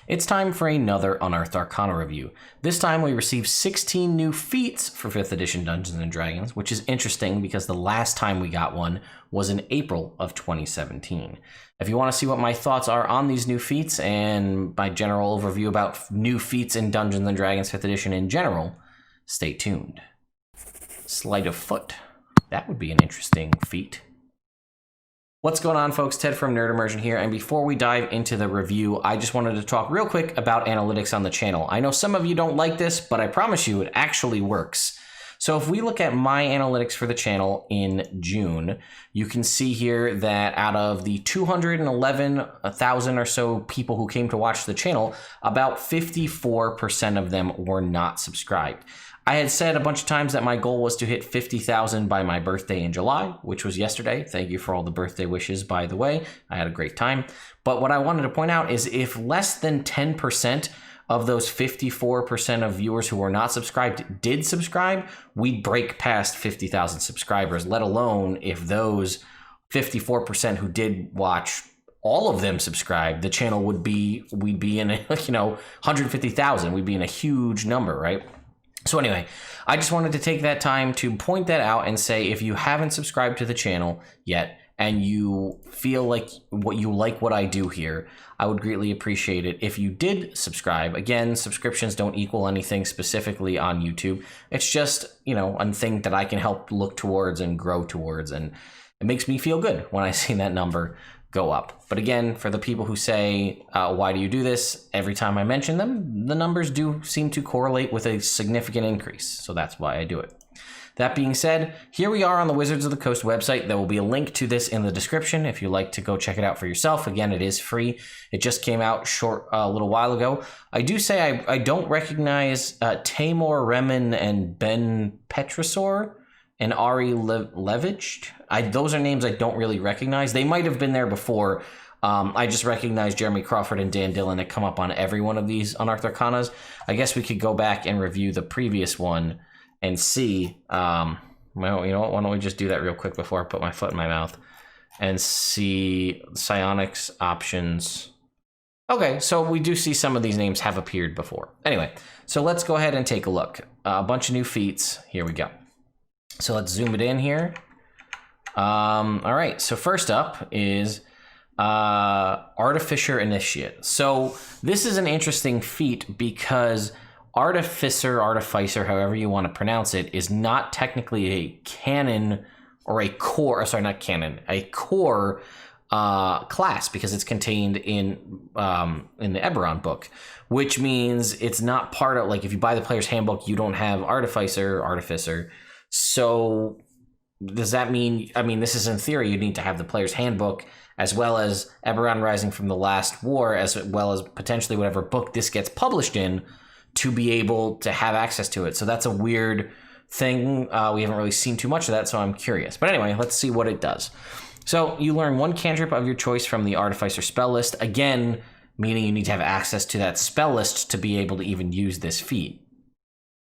It's time for another Unearthed Arcana review. This time we received 16 new feats for 5th edition Dungeons & Dragons, which is interesting because the last time we got one was in April of 2017. If you want to see what my thoughts are on these new feats and my general overview about new feats in Dungeons & Dragons 5th edition in general, stay tuned. Sleight of foot. That would be an interesting feat. What's going on, folks? Ted from Nerd Immersion here, and before we dive into the review, I just wanted to talk real quick about analytics on the channel. I know some of you don't like this, but I promise you it actually works. So if we look at my analytics for the channel in June, you can see here that out of the 211,000 or so people who came to watch the channel, about 54% of them were not subscribed. I had said a bunch of times that my goal was to hit 50,000 by my birthday in July, which was yesterday. Thank you for all the birthday wishes, by the way. I had a great time. But what I wanted to point out is if less than 10% of those 54% of viewers who were not subscribed did subscribe, we'd break past 50,000 subscribers, let alone if those 54% who did watch, all of them subscribed, the channel we'd be in, 150,000. We'd be in a huge number, right? So anyway, I just wanted to take that time to point that out and say if you haven't subscribed to the channel yet and you feel like what I do here, I would greatly appreciate it if you did subscribe. Again, subscriptions don't equal anything specifically on YouTube. It's just, a thing that I can help look towards and grow towards, and it makes me feel good when I see that number go up. But again, for the people who say, why do you do this? Every time I mention them, the numbers do seem to correlate with a significant increase. So that's why I do it. That being said, here we are on the Wizards of the Coast website. There will be a link to this in the description if you'd like to go check it out for yourself. Again, it is free. It just came out a little while ago. I do say I don't recognize Tamor Remen and Ben Petrosor and Ari Levitch. Those are names I don't really recognize. They might have been there before. I just recognize Jeremy Crawford and Dan Dillon that come up on every one of these Unearthed Arcanas. I guess we could go back and review the previous one and see. Well, you know what? Why don't we just do that real quick before I put my foot in my mouth and see psionics options. Okay, so we do see some of these names have appeared before. Anyway, so let's go ahead and take a look. A bunch of new feats. Here we go. So let's zoom it in here. All right, so first up is Artificer Initiate. So this is an interesting feat because Artificer, however you want to pronounce it, is not technically a canon or a core, sorry, not canon, a core class because it's contained in the Eberron book, which means it's not part of, like, if you buy the player's handbook, you don't have Artificer. So does that mean, this is in theory, you need to have the player's handbook as well as Eberron Rising from the Last War, as well as potentially whatever book this gets published in, to be able to have access to it. So that's a weird thing. We haven't really seen too much of that, so I'm curious. But anyway, let's see what it does. So you learn one cantrip of your choice from the Artificer spell list. Again, meaning you need to have access to that spell list to be able to even use this feat.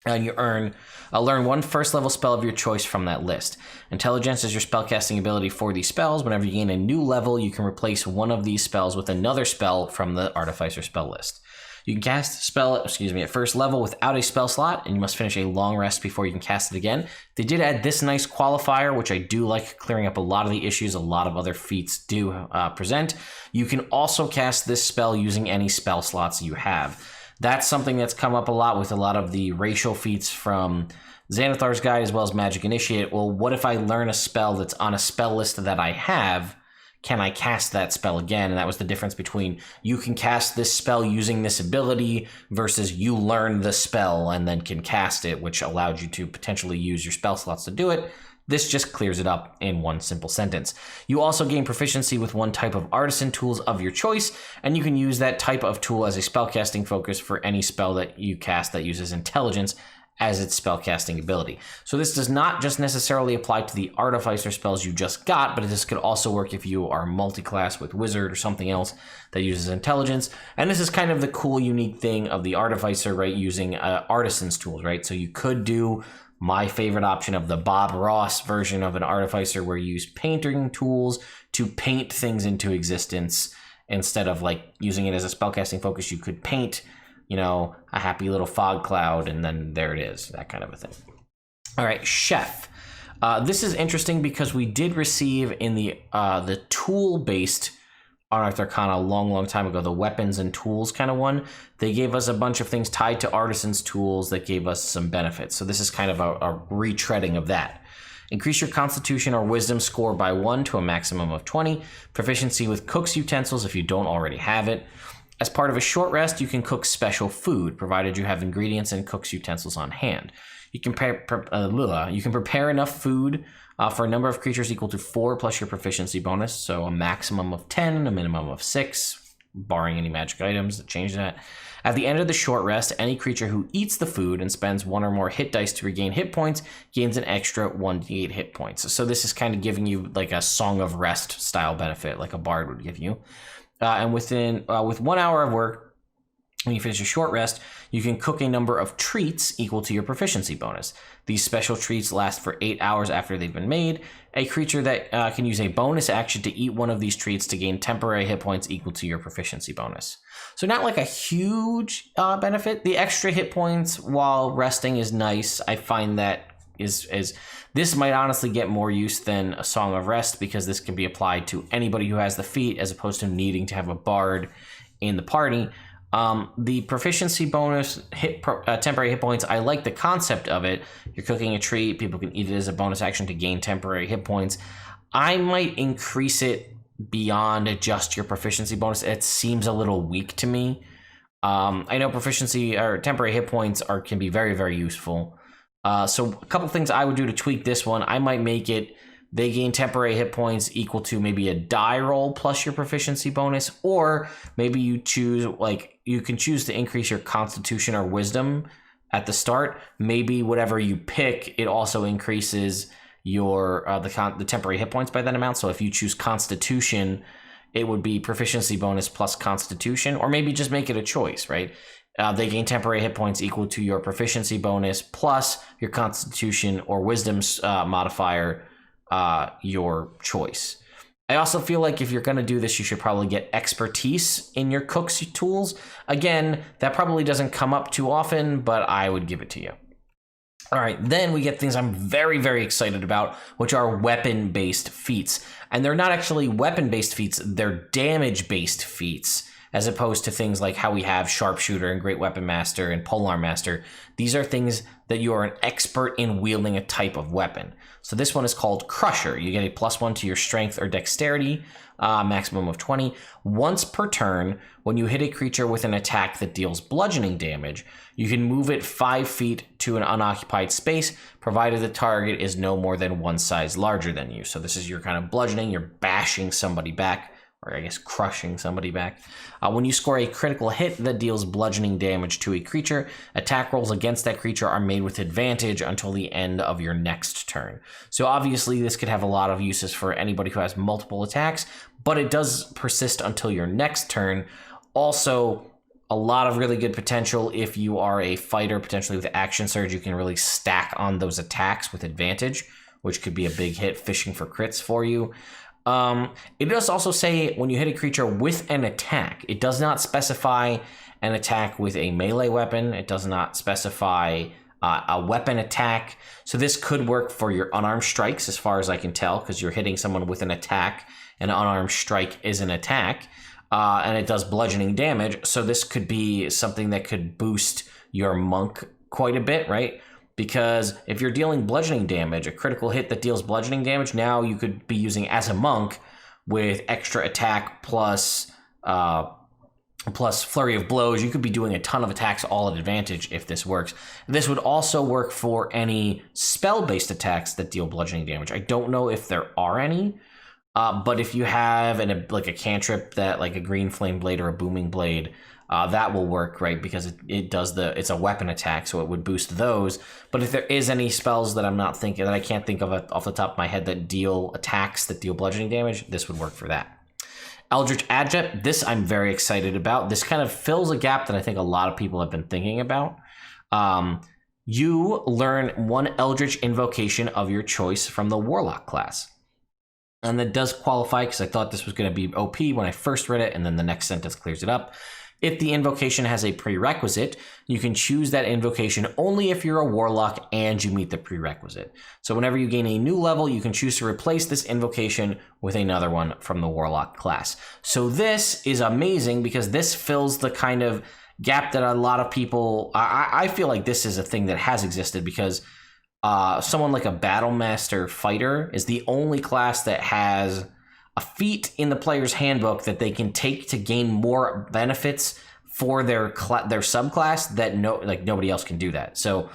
And you learn one first level spell of your choice from that list. Intelligence is your spellcasting ability for these spells. Whenever you gain a new level, you can replace one of these spells with another spell from the Artificer spell list. You can cast a spell, at first level without a spell slot, and you must finish a long rest before you can cast it again. They did add this nice qualifier, which I do like, clearing up a lot of the issues a lot of other feats do present. You can also cast this spell using any spell slots you have. That's something that's come up a lot with a lot of the racial feats from Xanathar's Guide as well as Magic Initiate. Well, what if I learn a spell that's on a spell list that I have? Can I cast that spell again? And that was the difference between you can cast this spell using this ability versus you learn the spell and then can cast it, which allowed you to potentially use your spell slots to do it. This just clears it up in one simple sentence. You also gain proficiency with one type of artisan tools of your choice, and you can use that type of tool as a spellcasting focus for any spell that you cast that uses intelligence as its spellcasting ability. So this does not just necessarily apply to the Artificer spells you just got, but this could also work if you are multi-class with Wizard or something else that uses intelligence. And this is kind of the cool, unique thing of the Artificer, right? Using artisan's tools, right? So you could do my favorite option of the Bob Ross version of an Artificer, where you use painting tools to paint things into existence instead of like using it as a spellcasting focus, you could paint, you know, a happy little fog cloud, and then there it is, that kind of a thing. All right, Chef. This is interesting because we did receive in the tool-based Unearthed Arcana a long time ago, the weapons and tools kind of one. They gave us a bunch of things tied to artisans' tools that gave us some benefits. So this is kind of a retreading of that. Increase your constitution or wisdom score by 1 to a maximum of 20. Proficiency with cook's utensils if you don't already have it. As part of a short rest, you can cook special food, provided you have ingredients and cook's utensils on hand. You can prepare enough food for a number of creatures equal to 4 plus your proficiency bonus, so a maximum of 10, a minimum of 6, barring any magic items that change that. At the end of the short rest, any creature who eats the food and spends 1 or more hit dice to regain hit points gains an extra 1d8 hit points. So this is kind of giving you like a Song of Rest style benefit, like a bard would give you. And with 1 hour of work, when you finish a short rest, you can cook a number of treats equal to your proficiency bonus. These special treats last for 8 hours after they've been made. A creature that can use a bonus action to eat one of these treats to gain temporary hit points equal to your proficiency bonus. So not like a huge benefit. The extra hit points while resting is nice. I find that is this might honestly get more use than a Song of Rest, because this can be applied to anybody who has the feat as opposed to needing to have a bard in the party. The proficiency bonus temporary hit points, I like the concept of it. You're cooking a treat, people can eat it as a bonus action to gain temporary hit points. I might increase it beyond just your proficiency bonus. It seems a little weak to me. I know proficiency or temporary hit points can be very, very useful. So a couple things I would do to tweak this one. I might make it they gain temporary hit points equal to maybe a die roll plus your proficiency bonus, or maybe you choose, like, you can choose to increase your constitution or wisdom at the start. Maybe whatever you pick, it also increases your the temporary hit points by that amount. So if you choose constitution, it would be proficiency bonus plus constitution, or maybe just make it a choice, right? They gain temporary hit points equal to your proficiency bonus plus your constitution or wisdom modifier, your choice. I also feel like if you're going to do this, you should probably get expertise in your cook's tools. Again, that probably doesn't come up too often, but I would give it to you. All right, then we get things I'm very, very excited about, which are weapon-based feats. And they're not actually weapon-based feats, they're damage-based feats, as opposed to things like how we have Sharpshooter and Great Weapon Master and Polearm Master. These are things that you are an expert in wielding a type of weapon. So this one is called Crusher. You get a +1 to your strength or dexterity, maximum of 20. Once per turn, when you hit a creature with an attack that deals bludgeoning damage, you can move it 5 feet to an unoccupied space, provided the target is no more than 1 size larger than you. So this is your kind of bludgeoning, you're bashing somebody back, or I guess crushing somebody back. When you score a critical hit that deals bludgeoning damage to a creature, attack rolls against that creature are made with advantage until the end of your next turn. So obviously this could have a lot of uses for anybody who has multiple attacks, but it does persist until your next turn. Also, a lot of really good potential if you are a fighter, potentially with action surge, you can really stack on those attacks with advantage, which could be a big hit, fishing for crits for you. It does also say when you hit a creature with an attack, it does not specify an attack with a melee weapon. It does not specify a weapon attack. So this could work for your unarmed strikes, as far as I can tell, because you're hitting someone with an attack. An unarmed strike is an attack, and it does bludgeoning damage. So this could be something that could boost your monk quite a bit, right? Because if you're dealing bludgeoning damage, a critical hit that deals bludgeoning damage, now you could be using as a monk with extra attack plus flurry of blows. You could be doing a ton of attacks all at advantage if this works. This would also work for any spell-based attacks that deal bludgeoning damage. I don't know if there are any, but if you have like a cantrip that, like a green flame blade or a booming blade, that will work, right? Because it's a weapon attack, so it would boost those. But if there is any spells that I can't think of off the top of my head that deal attacks that deal bludgeoning damage, this would work for that. Eldritch Ad Jet, this I'm very excited about. This kind of fills a gap that I think a lot of people have been thinking about. You learn 1 Eldritch invocation of your choice from the Warlock class. And that does qualify because I thought this was going to be OP when I first read it, and then the next sentence clears it up. If the invocation has a prerequisite, you can choose that invocation only if you're a warlock and you meet the prerequisite. So whenever you gain a new level, you can choose to replace this invocation with another one from the warlock class. So this is amazing because this fills the kind of gap that a lot of people, I feel like this is a thing that has existed because someone like a Battlemaster fighter is the only class that has a feat in the player's handbook that they can take to gain more benefits for their subclass that nobody else can do that. So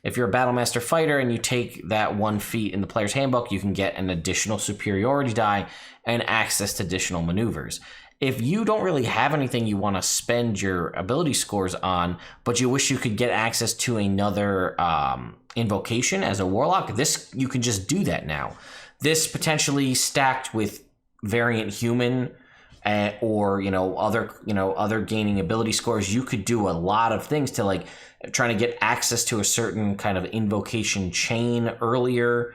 if you're a Battlemaster fighter and you take that one feat in the player's handbook, you can get an additional superiority die and access to additional maneuvers. If you don't really have anything you want to spend your ability scores on, but you wish you could get access to another invocation as a warlock, this you can just do that now. This potentially stacked with variant human or other gaining ability scores, you could do a lot of things to like trying to get access to a certain kind of invocation chain earlier.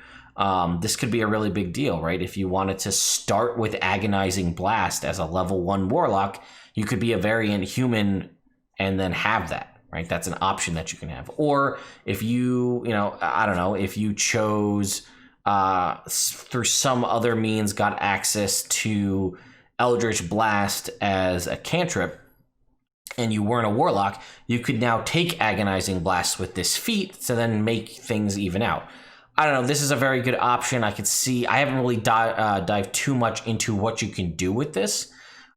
This could be a really big deal, right? If you wanted to start with Agonizing Blast as a level 1 warlock, you could be a variant human and then have that, right? That's an option that you can have. Or if you if you chose through some other means got access to Eldritch Blast as a cantrip and you weren't a warlock, you could now take Agonizing Blast with this feat to then make things even out. I don't know, this is a very good option. I haven't really dived too much into what you can do with this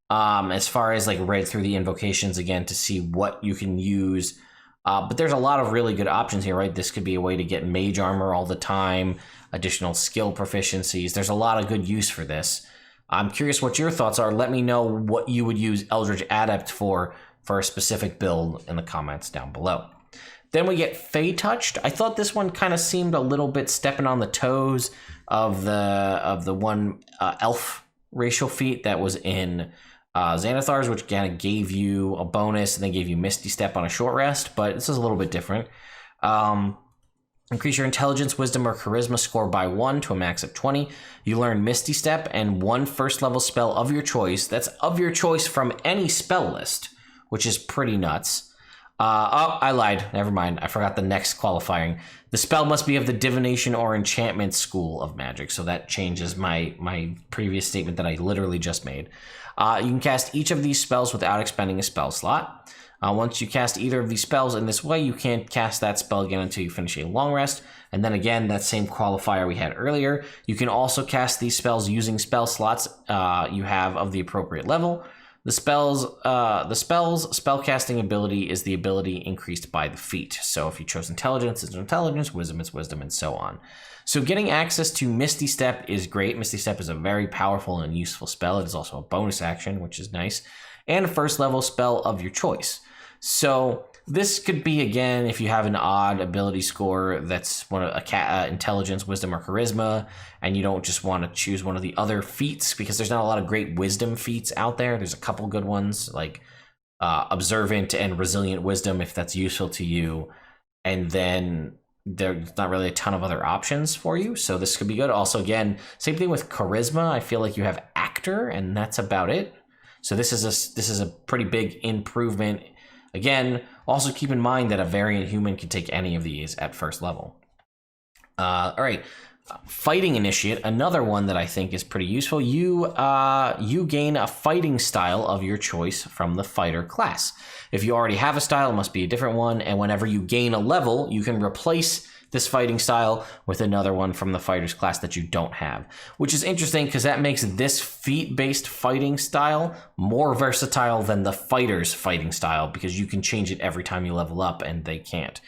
as far as like read through the invocations again to see what you can use. But there's a lot of really good options here, right? This could be a way to get mage armor all the time, additional skill proficiencies. There's a lot of good use for this. I'm curious what your thoughts are. Let me know what you would use Eldritch Adept for a specific build in the comments down below. Then we get Faye Touched. I thought this one kind of seemed a little bit stepping on the toes of the one elf racial feat that was in Xanathar's, which kind of gave you a bonus and then gave you Misty Step on a short rest, but this is a little bit different. Increase your intelligence, wisdom, or charisma score by 1 to a max of 20. You learn Misty Step and one first level spell of your choice. That's of your choice from any spell list, which is pretty nuts. I lied. Never mind. I forgot the next qualifying. The spell must be of the divination or enchantment school of magic. So that changes my previous statement that I literally just made. You can cast each of these spells without expending a spell slot. Once you cast either of these spells in this way, you can't cast that spell again until you finish a long rest. And then again, that same qualifier we had earlier. You can also cast these spells using spell slots you have of the appropriate level. The spell's spellcasting ability is the ability increased by the feat. So if you chose intelligence, it's intelligence, wisdom, it's wisdom, and so on. So getting access to Misty Step is great. Misty Step is a very powerful and useful spell. It is also a bonus action, which is nice, and a first level spell of your choice. So this could be, again, if you have an odd ability score that's one of intelligence, wisdom, or charisma, and you don't just want to choose one of the other feats, because there's not a lot of great wisdom feats out there. There's a couple good ones like observant and resilient wisdom, if that's useful to you, and then there's not really a ton of other options for you. So this could be good. Also, again, same thing with charisma. I feel like you have actor, and that's about it. So this is a pretty big improvement. Again, also keep in mind that a variant human can take any of these at first level. All right, Fighting Initiate, another one that I think is pretty useful. You gain a fighting style of your choice from the fighter class. If you already have a style, it must be a different one, and whenever you gain a level, you can replace this fighting style with another one from the fighter's class that you don't have, which is interesting because that makes this feat-based fighting style more versatile than the fighter's fighting style, because you can change it every time you level up and they can't.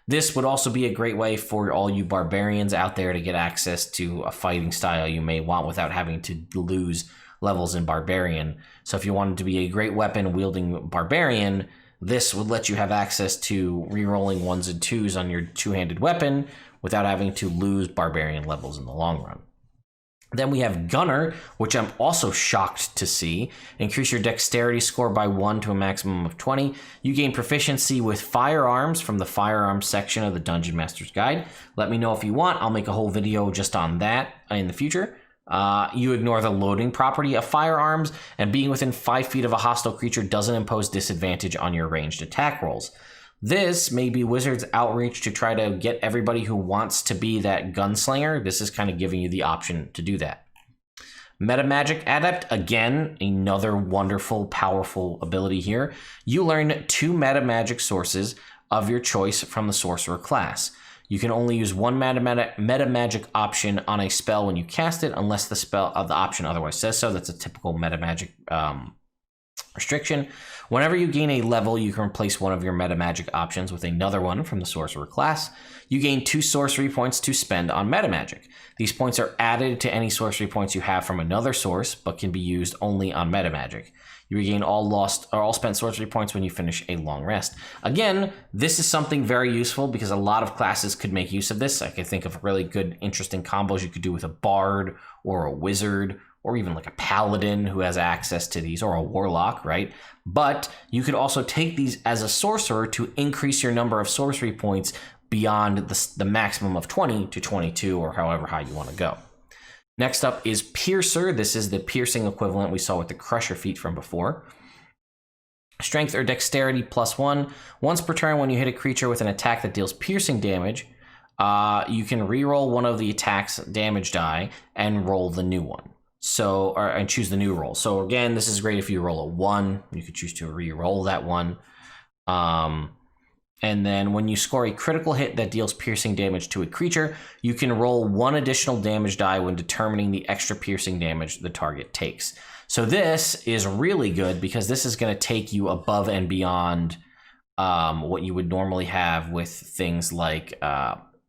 This would also be a great way for all you barbarians out there to get access to a fighting style you may want without having to lose levels in barbarian. So if you wanted to be a great weapon wielding barbarian, this would let you have access to rerolling 1s and 2s on your two-handed weapon without having to lose barbarian levels in the long run. Then we have Gunner, which I'm also shocked to see. Increase your dexterity score by 1 to a maximum of 20. You gain proficiency with firearms from the firearms section of the Dungeon Master's Guide. Let me know if you want. I'll make a whole video just on that in the future. You ignore the loading property of firearms, and being within 5 feet of a hostile creature doesn't impose disadvantage on your ranged attack rolls. This may be Wizards' outreach to try to get everybody who wants to be that gunslinger. This is kind of giving you the option to do that. Meta Magic Adept, again, another wonderful, powerful ability here. You learn 2 meta magic sources of your choice from the sorcerer class. You can only use one meta magic option on a spell when you cast it, unless the option otherwise says so. That's a typical meta magic restriction. Whenever you gain a level, you can replace one of your meta magic options with another one from the sorcerer class. You gain 2 sorcery points to spend on meta magic. These points are added to any sorcery points you have from another source, but can be used only on meta magic. You regain all spent sorcery points when you finish a long rest. Again, this is something very useful because a lot of classes could make use of this. I can think of really good, interesting combos you could do with a bard or a wizard, or even like a paladin who has access to these, or a warlock, right? But you could also take these as a sorcerer to increase your number of sorcery points beyond the maximum of 20 to 22, or however high you want to go. Next up is Piercer. This is the piercing equivalent we saw with the Crusher feat from before. Strength or Dexterity +1. Once per turn, when you hit a creature with an attack that deals piercing damage, you can reroll one of the attack's damage die and roll the new one. And choose the new roll. So again, this is great if you roll a 1. You could choose to re-roll that one. And then when you score a critical hit that deals piercing damage to a creature, you can roll 1 additional damage die when determining the extra piercing damage the target takes. So this is really good because this is going to take you above and beyond what you would normally have with things like...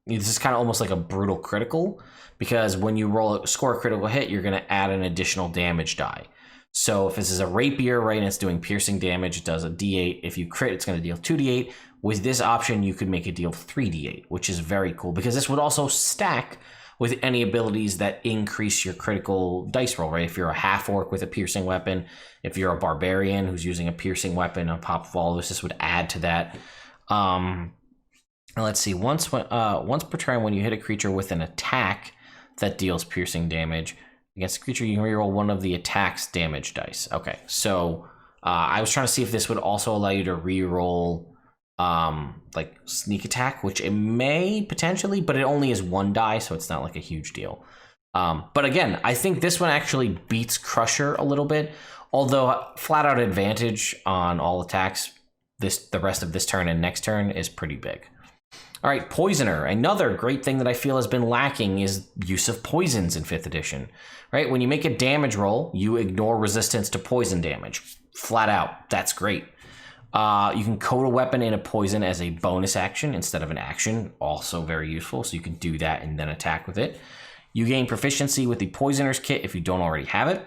this is kind of almost like a brutal critical, because when you score a critical hit, you're going to add an additional damage die. So if this is a rapier, right, and it's doing piercing damage, it does a d8. If you crit, it's going to deal 2d8. With this option, you could make it deal 3d8, which is very cool, because this would also stack with any abilities that increase your critical dice roll, right? If you're a half-orc with a piercing weapon, if you're a barbarian who's using a piercing weapon on top of all this would add to that. Let's see, once per turn, when you hit a creature with an attack that deals piercing damage against a creature, you can reroll one of the attack's damage dice. Okay, so I was trying to see if this would also allow you to reroll like sneak attack, which it may potentially, but it only is 1 die, so it's not like a huge deal. But again, I think this one actually beats Crusher a little bit, although flat out advantage on all attacks the rest of this turn and next turn is pretty big. All right, Poisoner. Another great thing that I feel has been lacking is use of poisons in 5th edition, right? When you make a damage roll, you ignore resistance to poison damage. Flat out, that's great. You can coat a weapon in a poison as a bonus action instead of an action, also very useful, so you can do that and then attack with it. You gain proficiency with the Poisoner's Kit if you don't already have it.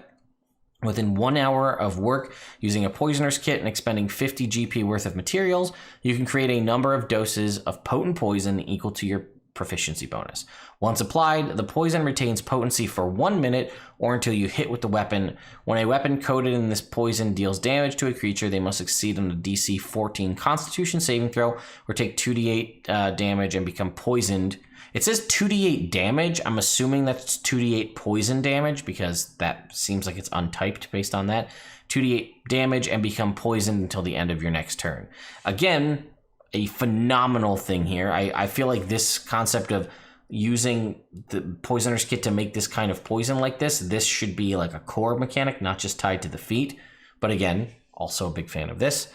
Within 1 hour of work using a Poisoner's Kit and expending 50 GP worth of materials, you can create a number of doses of potent poison equal to your proficiency bonus. Once applied, the poison retains potency for 1 minute or until you hit with the weapon. When a weapon coated in this poison deals damage to a creature, they must succeed on a DC 14 Constitution saving throw or take 2d8 damage and become poisoned. It says 2d8 damage. I'm assuming that's 2d8 poison damage because that seems like it's untyped based on that. 2d8 damage and become poisoned until the end of your next turn. Again, a phenomenal thing here. I feel like this concept of using the Poisoner's Kit to make this kind of poison like this should be like a core mechanic, not just tied to the feat. But again, also a big fan of this.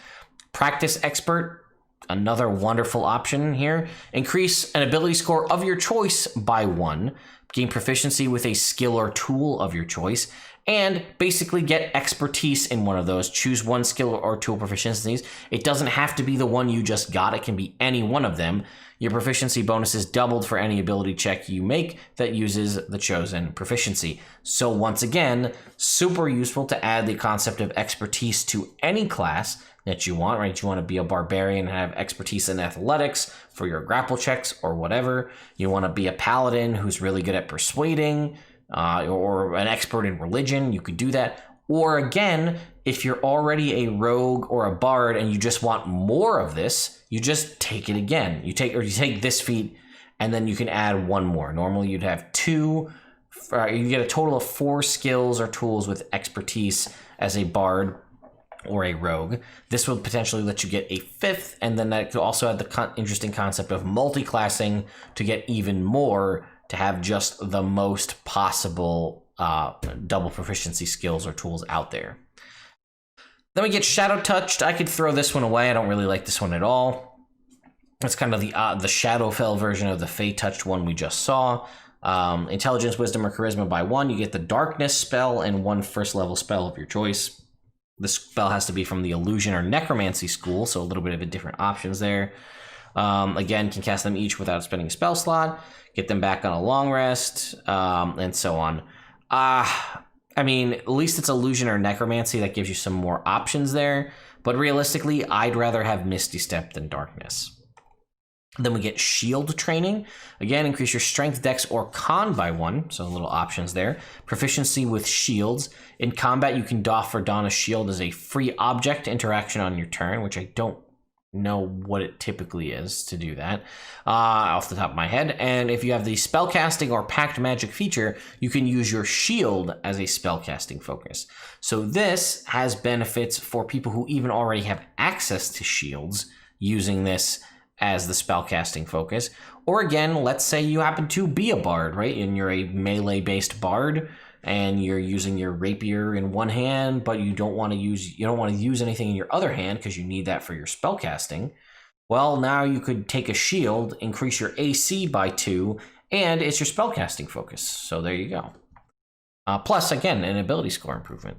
Practice Expert. Another wonderful option here. Increase an ability score of your choice by 1. Gain proficiency with a skill or tool of your choice. And basically get expertise in one of those. Choose one skill or tool proficiencies. It doesn't have to be the one you just got. It can be any one of them. Your proficiency bonus is doubled for any ability check you make that uses the chosen proficiency. So once again, super useful to add the concept of expertise to any class that you want, right? You want to be a barbarian and have expertise in athletics for your grapple checks or whatever. You want to be a paladin who's really good at persuading, or an expert in religion. You could do that. Or again, if you're already a rogue or a bard and you just want more of this, you just take it again. You take this feat and then you can add 1 more. Normally you'd have 2 you get a total of 4 skills or tools with expertise as a bard or a rogue. This will potentially let you get a 5th, and then that could also have the interesting concept of multi-classing to get even more, to have just the most possible double proficiency skills or tools out there. Then we get Shadow Touched. I could throw this one away. I don't really like this one at all. It's kind of the Shadowfell version of the Faye Touched one we just saw. Intelligence, Wisdom, or Charisma by 1. You get the Darkness spell and 1 first level spell of your choice. The spell has to be from the Illusion or Necromancy school, so a little bit of a different options there. Again, can cast them each without spending a spell slot, get them back on a long rest, and so on. I mean, at least it's Illusion or Necromancy that gives you some more options there, but realistically, I'd rather have Misty Step than Darkness. Then we get Shield Training. Again, increase your Strength, Dex, or Con by 1, so little options there. Proficiency with shields. In combat, you can doff or don a shield as a free object interaction on your turn, which I don't know what it typically is to do that off the top of my head. And if you have the spellcasting or packed magic feature, you can use your shield as a spellcasting focus. So this has benefits for people who even already have access to shields using this as the spellcasting focus. Or again, let's say you happen to be a bard, right? And you're a melee-based bard, and you're using your rapier in one hand, but you don't want to use anything in your other hand because you need that for your spellcasting. Well, now you could take a shield, increase your AC by 2, and it's your spellcasting focus. So there you go. Plus, again, an ability score improvement.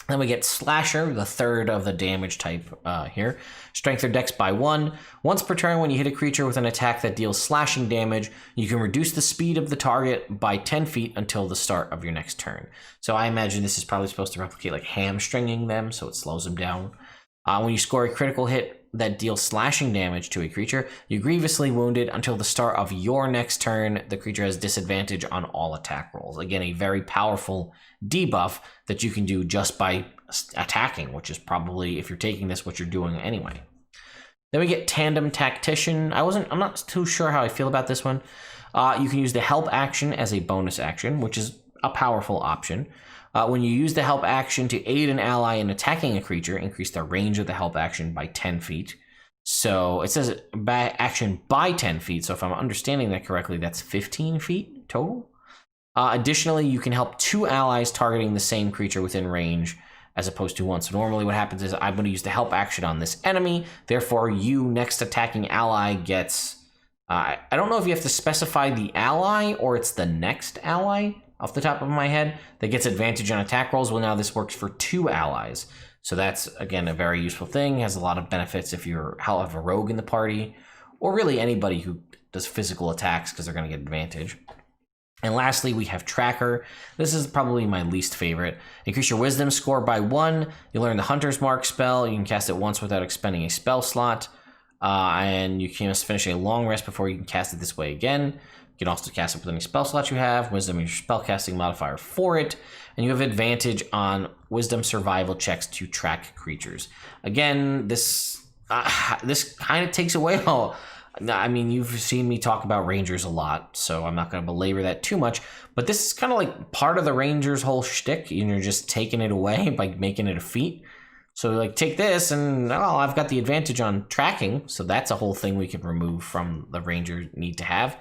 Then we get Slasher, the third of the damage type here. Strength or Dex by 1. Once per turn, when you hit a creature with an attack that deals slashing damage, you can reduce the speed of the target by 10 feet until the start of your next turn. So I imagine this is probably supposed to replicate like hamstringing them, so it slows them down. When you score a critical hit that deals slashing damage to a creature, you grievously wounded until the start of your next turn. The creature has disadvantage on all attack rolls. Again, a very powerful debuff that you can do just by attacking, which is probably, if you're taking this, what you're doing anyway. Then we get Tandem Tactician. I'm not too sure how I feel about this one. You can use the help action as a bonus action, which is a powerful option. When you use the help action to aid an ally in attacking a creature, increase the range of the help action by 10 feet. So it says action by 10 feet. So if I'm understanding that correctly, that's 15 feet total. Additionally, you can help 2 allies targeting the same creature within range as opposed to 1. So normally what happens is I'm going to use the help action on this enemy. Therefore, you next attacking ally gets... I don't know if you have to specify the ally or it's the next ally off the top of my head that gets advantage on attack rolls. Well, now this works for 2 allies. So that's, again, a very useful thing. Has a lot of benefits if you have a rogue in the party, or really anybody who does physical attacks because they're going to get advantage. And lastly, we have Tracker. This is probably my least favorite. Increase your Wisdom score by 1. You learn the Hunter's Mark spell. You can cast it once without expending a spell slot. And you can finish a long rest before you can cast it this way again. You can also cast it with any spell slot you have. Wisdom is your spellcasting modifier for it. And you have advantage on Wisdom survival checks to track creatures. Again, this kind of takes away all... I mean, you've seen me talk about Rangers a lot, so I'm not going to belabor that too much. But this is kind of like part of the Rangers' whole shtick, and you're just taking it away by making it a feat. So, like, take this, and I've got the advantage on tracking, so that's a whole thing we can remove from the Ranger need to have.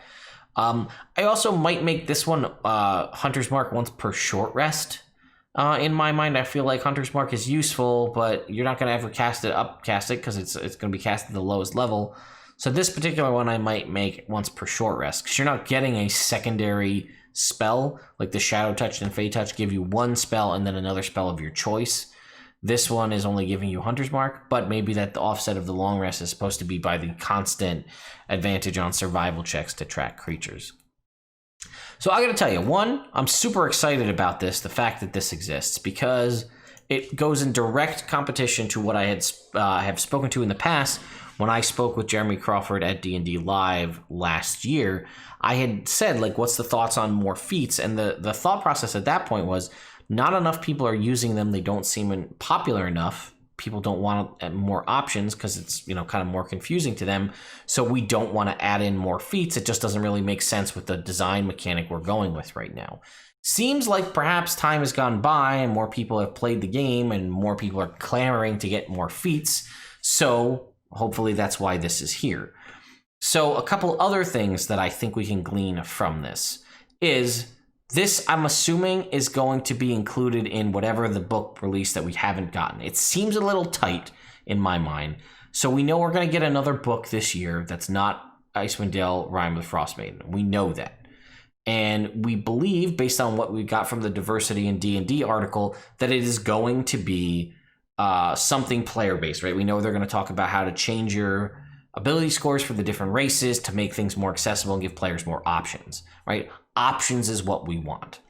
I also might make this one Hunter's Mark once per short rest. In my mind, I feel like Hunter's Mark is useful, but you're not going to ever cast it because it's going to be cast at the lowest level. So this particular one I might make once per short rest, because you're not getting a secondary spell, like the Shadow Touch and Faye Touch give you one spell and then another spell of your choice. This one is only giving you Hunter's Mark, but maybe that the offset of the long rest is supposed to be by the constant advantage on survival checks to track creatures. So I gotta tell you, one, I'm super excited about this, the fact that this exists, because it goes in direct competition to what I had have spoken to in the past. When I spoke with Jeremy Crawford at D&D Live last year, I had said, like, what's the thoughts on more feats? And the thought process at that point was not enough people are using them. They don't seem popular enough people don't want more options because it's, kind of more confusing to them. So we don't want to add in more feats. It just doesn't really make sense with the design mechanic we're going with right now. Seems like perhaps time has gone by and more people have played the game and more people are clamoring to get more feats. So hopefully that's why this is here. So a couple other things that I think we can glean from this is this, I'm assuming, is going to be included in whatever the book release that we haven't gotten. It seems a little tight in my mind. So we know we're going to get another book this year that's not Icewind Dale Rime with Frostmaiden. We know that. And we believe, based on what we got from the Diversity in D&D article, that it is going to be something player-based, right? We know they're going to talk about how to change your ability scores for the different races to make things more accessible and give players more options, right? Options is what we want.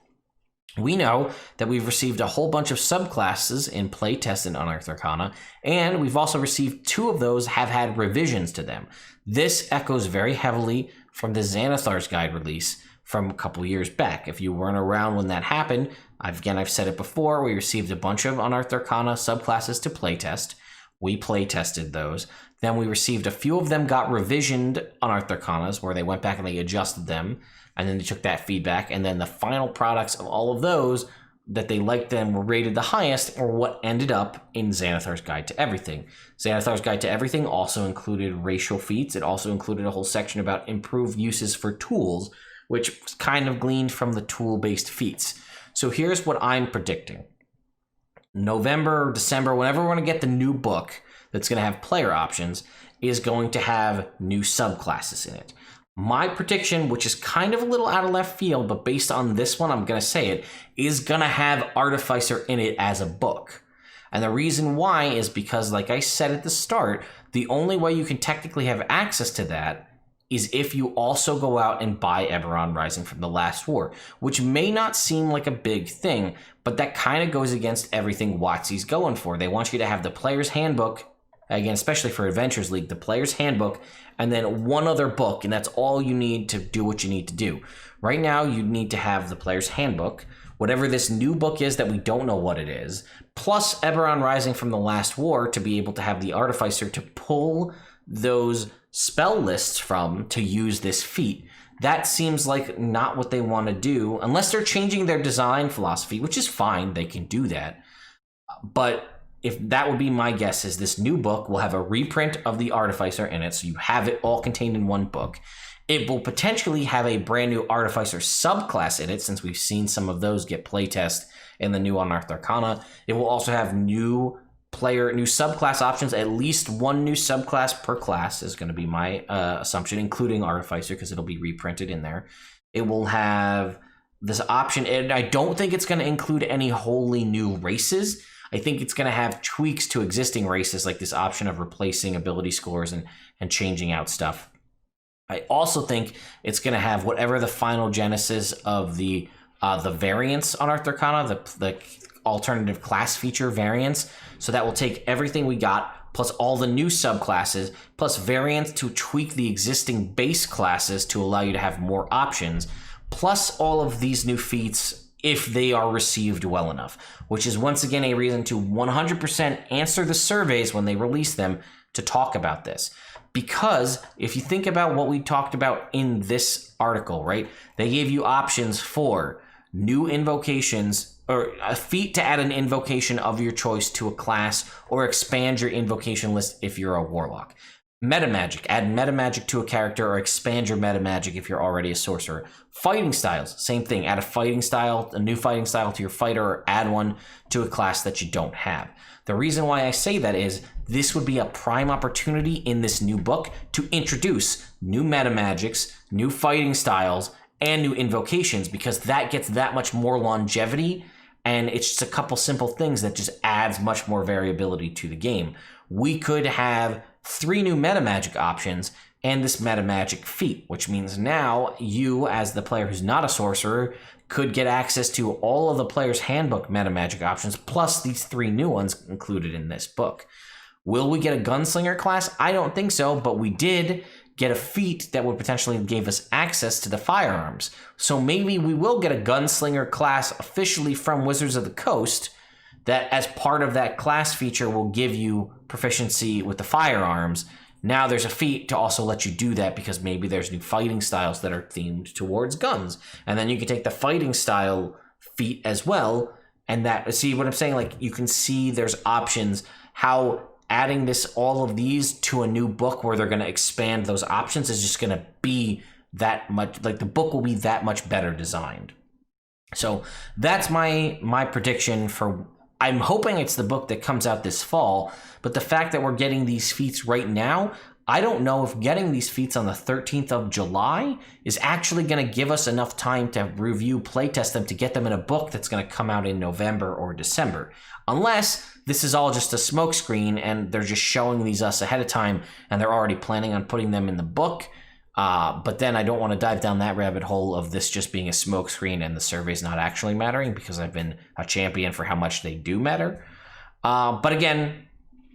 We know that we've received a whole bunch of subclasses in playtest in Unearthed Arcana, and we've also received 2 of those have had revisions to them. This echoes very heavily from the Xanathar's Guide release from a couple years back. If you weren't around when that happened, I've said it before, we received a bunch of Unearthed Arcana subclasses to playtest. We playtested those. Then we received a few of them got revisioned Unearthed Arcanas, where they went back and they adjusted them, and then they took that feedback, and then the final products of all of those that they liked them were rated the highest, or what ended up in Xanathar's Guide to Everything. Xanathar's Guide to Everything also included racial feats. It also included a whole section about improved uses for tools, which was kind of gleaned from the tool-based feats. So here's what I'm predicting. November, December, whenever we're going to get the new book that's going to have player options, is going to have new subclasses in it. My prediction, which is kind of a little out of left field, but based on this one, I'm going to say it, is going to have Artificer in it as a book. And the reason why is because, like I said at the start, the only way you can technically have access to that is if you also go out and buy Eberron Rising from the Last War, which may not seem like a big thing, but that kind of goes against everything WotC's going for. They want you to have the Player's Handbook, again, especially for Adventures League, the Player's Handbook, and then one other book, and that's all you need to do what you need to do. Right now, you need to have the Player's Handbook, whatever this new book is that we don't know what it is, plus Eberron Rising from the Last War to be able to have the Artificer to pull those spell lists from to use this feat. That seems like not what they want to do, unless they're changing their design philosophy, which is fine, they can do that. But if that would be my guess, is this new book will have a reprint of the Artificer in it, so you have it all contained in one book. It will potentially have a brand new Artificer subclass in it, since we've seen some of those get playtest in the new Unearthed Arcana. It will also have new subclass options. At least one new subclass per class is going to be my assumption, including Artificer, because it'll be reprinted in there. It will have this option, and I don't think it's going to include any wholly new races. I think it's going to have tweaks to existing races, like this option of replacing ability scores and changing out stuff. I also think it's going to have whatever the final genesis of the variants on Unearthed Arcana, the alternative class feature variants. So that will take everything we got, plus all the new subclasses, plus variants to tweak the existing base classes to allow you to have more options, plus all of these new feats if they are received well enough, which is once again a reason to 100% answer the surveys when they release them to talk about this. Because if you think about what we talked about in this article, right, they gave you options for new invocations, or a feat to add an invocation of your choice to a class, or expand your invocation list if you're a warlock. Metamagic, add metamagic to a character, or expand your metamagic if you're already a sorcerer. Fighting styles, same thing, add a fighting style, a new fighting style to your fighter, or add one to a class that you don't have. The reason why I say that is this would be a prime opportunity in this new book to introduce new metamagics, new fighting styles, and new invocations, because that gets that much more longevity. And it's just a couple simple things that just adds much more variability to the game. We could have 3 new metamagic options and this metamagic feat, which means now you, as the player who's not a sorcerer, could get access to all of the Player's Handbook metamagic options, plus these 3 new ones included in this book. Will we get a gunslinger class? I don't think so, but we did get a feat that would potentially give us access to the firearms. So maybe we will get a gunslinger class officially from Wizards of the Coast that as part of that class feature will give you proficiency with the firearms. Now there's a feat to also let you do that because maybe there's new fighting styles that are themed towards guns. And then you can take the fighting style feat as well. And that, see what I'm saying? Like, you can see there's options, how adding all of these to a new book where they're going to expand those options is just going to be that much, like, the book will be that much better designed. So that's my prediction for, I'm hoping it's the book that comes out this fall, but the fact that we're getting these feats right now, I don't know if getting these feats on the 13th of July is actually going to give us enough time to review, playtest them, to get them in a book that's going to come out in November or December. Unless this is all just a smokescreen and they're just showing these us ahead of time and they're already planning on putting them in the book. But then I don't want to dive down that rabbit hole of this just being a smokescreen and the surveys not actually mattering, because I've been a champion for how much they do matter. But again,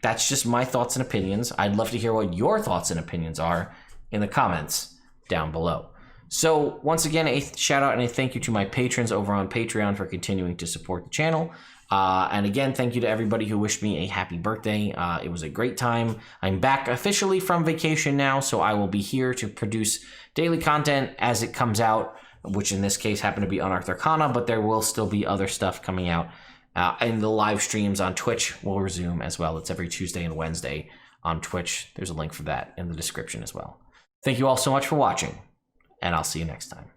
that's just my thoughts and opinions. I'd love to hear what your thoughts and opinions are in the comments down below. So once again, a shout out and a thank you to my patrons over on Patreon for continuing to support the channel. And again, thank you to everybody who wished me a happy birthday. It was a great time. I'm back officially from vacation now, so I will be here to produce daily content as it comes out, which in this case happened to be Unearthed Arcana, but there will still be other stuff coming out. And the live streams on Twitch will resume as well. It's every Tuesday and Wednesday on Twitch. There's a link for that in the description as well. Thank you all so much for watching, and I'll see you next time.